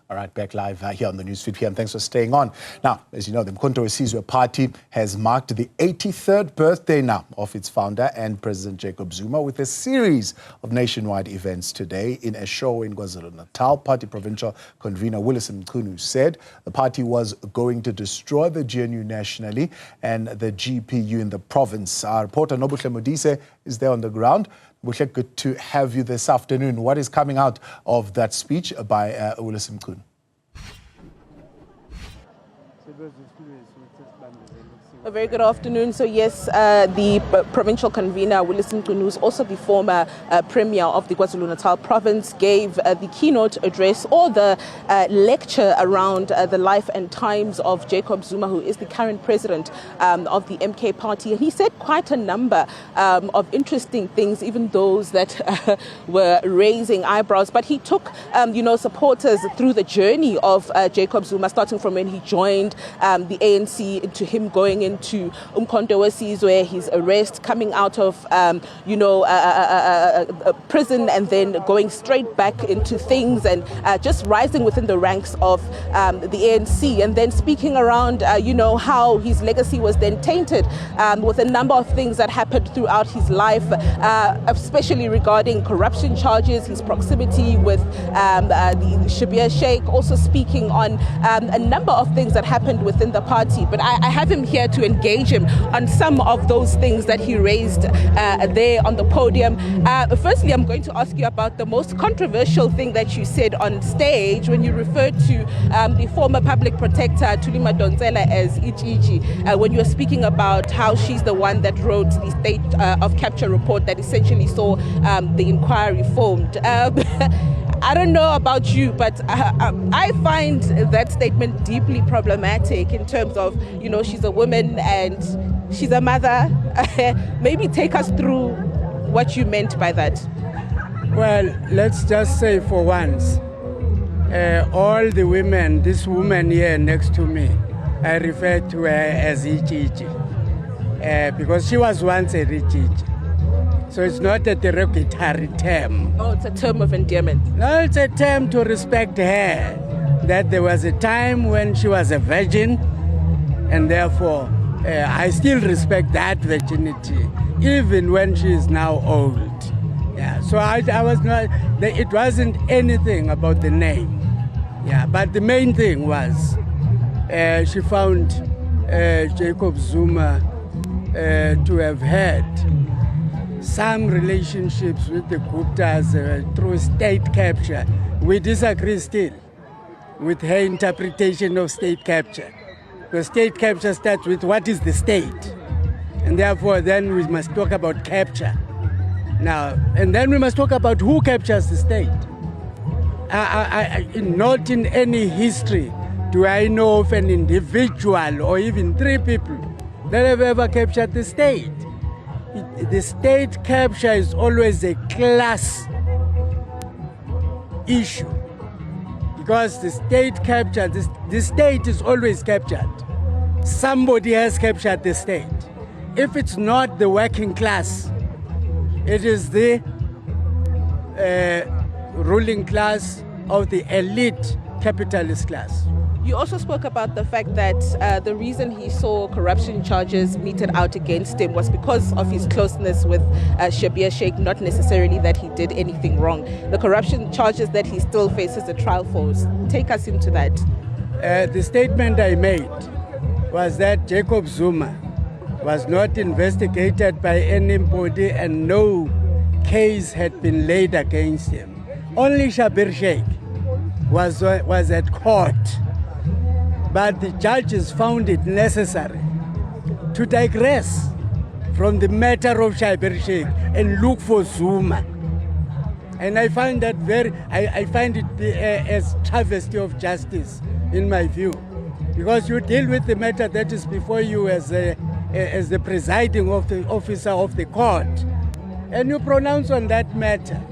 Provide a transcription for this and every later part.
All right, back live here on the Newsfeed here, and thanks for staying on. Now, as you know, the uMkhonto weSizwe party has marked the 83rd birthday now of its founder and President Jacob Zuma with a series of nationwide events today in Eshowe in KwaZulu-Natal. Party provincial convener Willies Mchunu said the party was going to destroy the GNU nationally and the GPU in the province. Our reporter Nobuhle Modise is there on the ground. Nobuhle, good to have you this afternoon. What is coming out of that speech by Willies Mchunu? A very good afternoon. So yes, the provincial convener, Willies Mchunu, who's also the former premier of the KwaZulu-Natal province, gave the keynote address or the lecture around the life and times of Jacob Zuma, who is the current president of the MK party. And he said quite a number of interesting things, even those that were raising eyebrows. But he took, supporters through the journey of Jacob Zuma, starting from when he joined the ANC, into him going into uMkhonto weSizwe, his arrest, coming out of prison, and then going straight back into things, and just rising within the ranks of the ANC, and then speaking around how his legacy was then tainted with a number of things that happened throughout his life, especially regarding corruption charges, his proximity with the Eshowe Sheikh, also speaking on a number of things that happened within the party. But I have him here to engage him on some of those things that he raised there on the podium. Firstly, I'm going to ask you about the most controversial thing that you said on stage when you referred to the former public protector Thuli Madonsela as Ichiji, when you were speaking about how she's the one that wrote the state of capture report that essentially saw the inquiry formed. I don't know about you, but I find that statement deeply problematic in terms of, she's a woman and she's a mother. Maybe take us through what you meant by that. Well, let's just say for once, all the women, this woman here next to me, I refer to her as Ichiji, because she was once a Ichiji. So it's not a derogatory term. Oh, it's a term of endearment. No, it's a term to respect her. That there was a time when she was a virgin, and therefore I still respect that virginity, even when she is now old. Yeah. So I was not. It wasn't anything about the name. Yeah. But the main thing was she found Jacob Zuma to have had some relationships with the Guptas through state capture. We disagree still with her interpretation of state capture. Because state capture starts with what is the state. And therefore then we must talk about capture. Now, and then we must talk about who captures the state. Not in any history do I know of an individual or even three people that have ever captured the state. The state capture is always a class issue, because the state capture, the state is always captured. Somebody has captured the state. If it's not the working class, it is the ruling class of the elite capitalist class. You also spoke about the fact that the reason he saw corruption charges meted out against him was because of his closeness with Eshowe Sheikh, not necessarily that he did anything wrong. The corruption charges that he still faces a trial for. Take us into that. The statement I made was that Jacob Zuma was not investigated by anybody and no case had been laid against him. Only Eshowe Sheikh was at court. But the judges found it necessary to digress from the matter of Eshowe Sheikh and look for Zuma. And I find that I find it as travesty of justice, in my view. Because you deal with the matter that is before you as the presiding officer of the court, and you pronounce on that matter.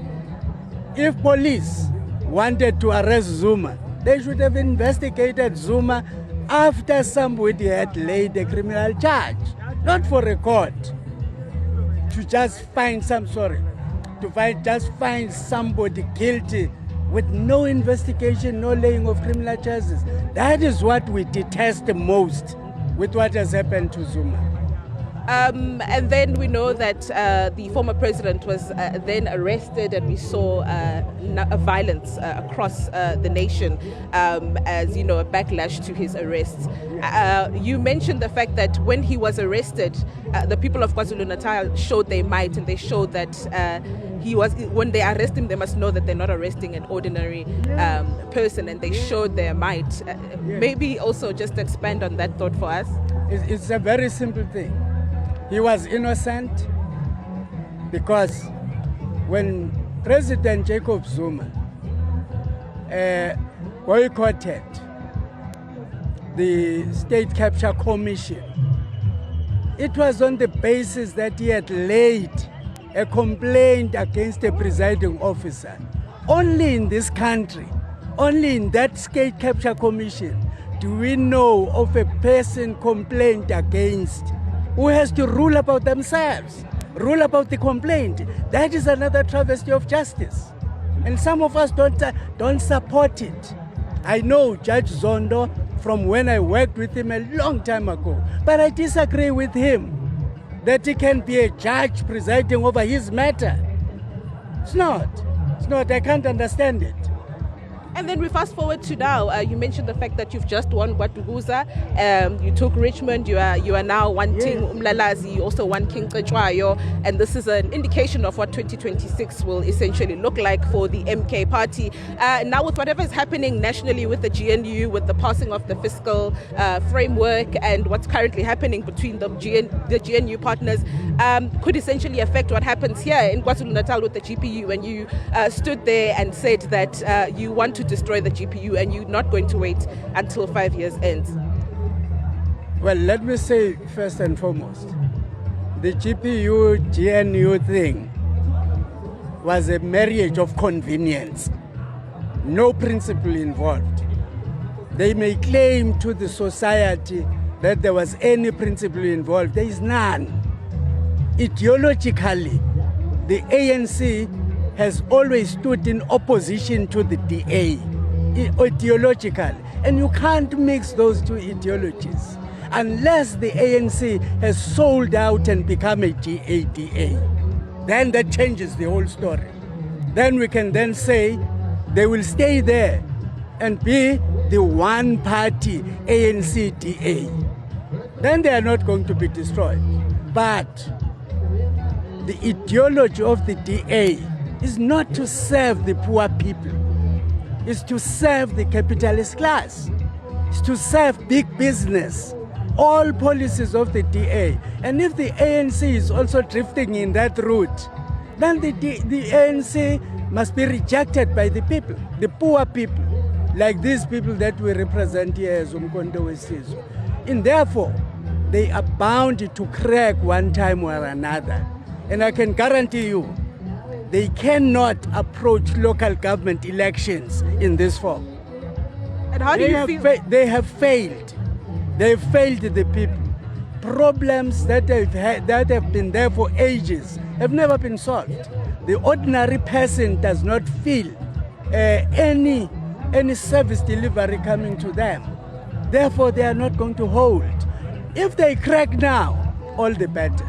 If police wanted to arrest Zuma, they should have investigated Zuma after somebody had laid a criminal charge, not for a court to just find find somebody guilty with no investigation, no laying of criminal charges. That is what we detest the most with what has happened to Zuma. And then we know that the former president was then arrested, and we saw violence across the nation as, you know, a backlash to his arrest. You mentioned the fact that when he was arrested, the people of KwaZulu-Natal showed their might, and they showed that when they arrest him, they must know that they're not arresting an ordinary person, and they showed their might. Maybe also just expand on that thought for us. It's a very simple thing. He was innocent because when President Jacob Zuma boycotted the State Capture Commission, it was on the basis that he had laid a complaint against a presiding officer. Only in this country, only in that State Capture Commission, do we know of a person complained against who has to rule about themselves, rule about the complaint. That is another travesty of justice. And some of us don't support it. I know Judge Zondo from when I worked with him a long time ago, but I disagree with him that he can be a judge presiding over his matter. It's not, I can't understand it. And then we fast forward to now. You mentioned the fact that you've just won KwaDuguza. You took Richmond. You are now wanting Umlalazi. You also won King Cetshwayo. And this is an indication of what 2026 will essentially look like for the MK party. Now with whatever is happening nationally with the GNU, with the passing of the fiscal framework, and what's currently happening between the GNU partners, could essentially affect what happens here in KwaZulu-Natal with the GPU. When you stood there and said that you want to destroy the GPU and you're not going to wait until 5 years ends? Well, let me say first and foremost, the GPU GNU thing was a marriage of convenience, no principle involved. They may claim to the society that there was any principle involved. There is none. Ideologically, the ANC has always stood in opposition to the DA, ideologically. And you can't mix those two ideologies unless the ANC has sold out and become a GADA. Then that changes the whole story. Then we can then say they will stay there and be the one party ANC-DA. Then they are not going to be destroyed. But the ideology of the DA is not to serve the poor people. It's to serve the capitalist class. It's to serve big business. All policies of the DA. And if the ANC is also drifting in that route, then the ANC must be rejected by the people, the poor people, like these people that we represent here as uMkhonto weSizwe. And therefore, they are bound to crack one time or another. And I can guarantee you, they cannot approach local government elections in this form. And how do you feel? They have failed. They've failed the people. Problems that have been there for ages have never been solved. The ordinary person does not feel any service delivery coming to them. Therefore, they are not going to hold. If they crack now, all the better.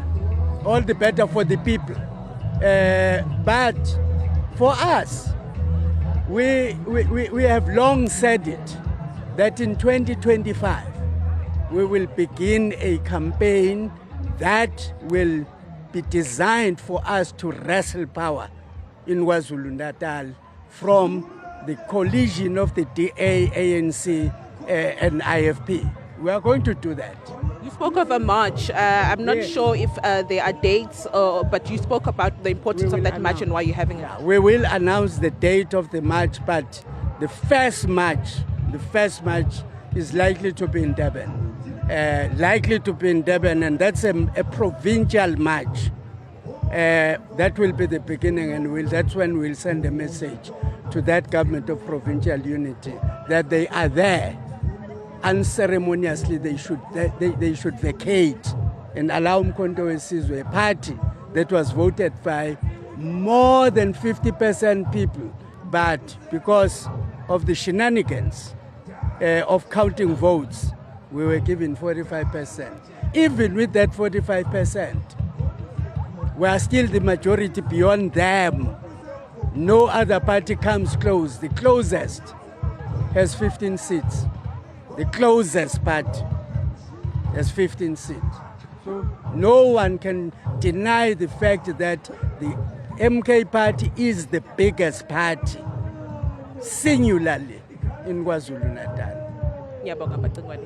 All the better for the people. But for us, we have long said it, that in 2025, we will begin a campaign that will be designed for us to wrestle power in KwaZulu-Natal from the collision of the DA, ANC, and IFP. We are going to do that. You spoke of a march. I'm not sure if there are dates, but you spoke about the importance of that march and why you're having it. We will announce the date of the march, but the first march is likely to be in Durban. And that's a provincial march. That will be the beginning, and that's when we'll send a message to that Government of Provincial Unity that they are there. Unceremoniously, they should vacate and allow uMkhonto weSizwe, a party that was voted by more than 50% people, But because of the shenanigans of counting votes, we were given 45%. Even with that 45%, we are still the majority beyond them. No other party comes close. The closest has 15 seats. The closest party has 15 seats. So no one can deny the fact that the MK party is the biggest party, singularly, in KwaZulu-Natal.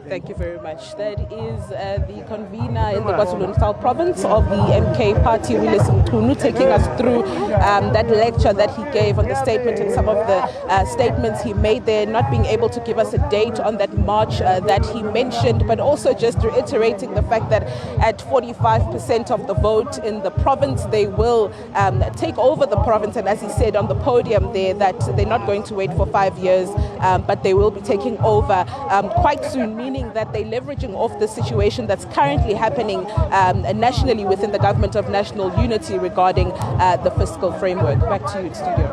Thank you very much. That is the convener in the KwaZulu-Natal province of the MK party, Willies Mchunu, taking us through that lecture that he gave on the statement and some of the statements he made there, not being able to give us a date on that march that he mentioned, but also just reiterating the fact that at 45% of the vote in the province, they will take over the province. And as he said on the podium there, that they're not going to wait for 5 years, but they will be taking over quite soon, meaning that they're leveraging off the situation that's currently happening nationally within the Government of National Unity regarding the fiscal framework. Back to you, studio.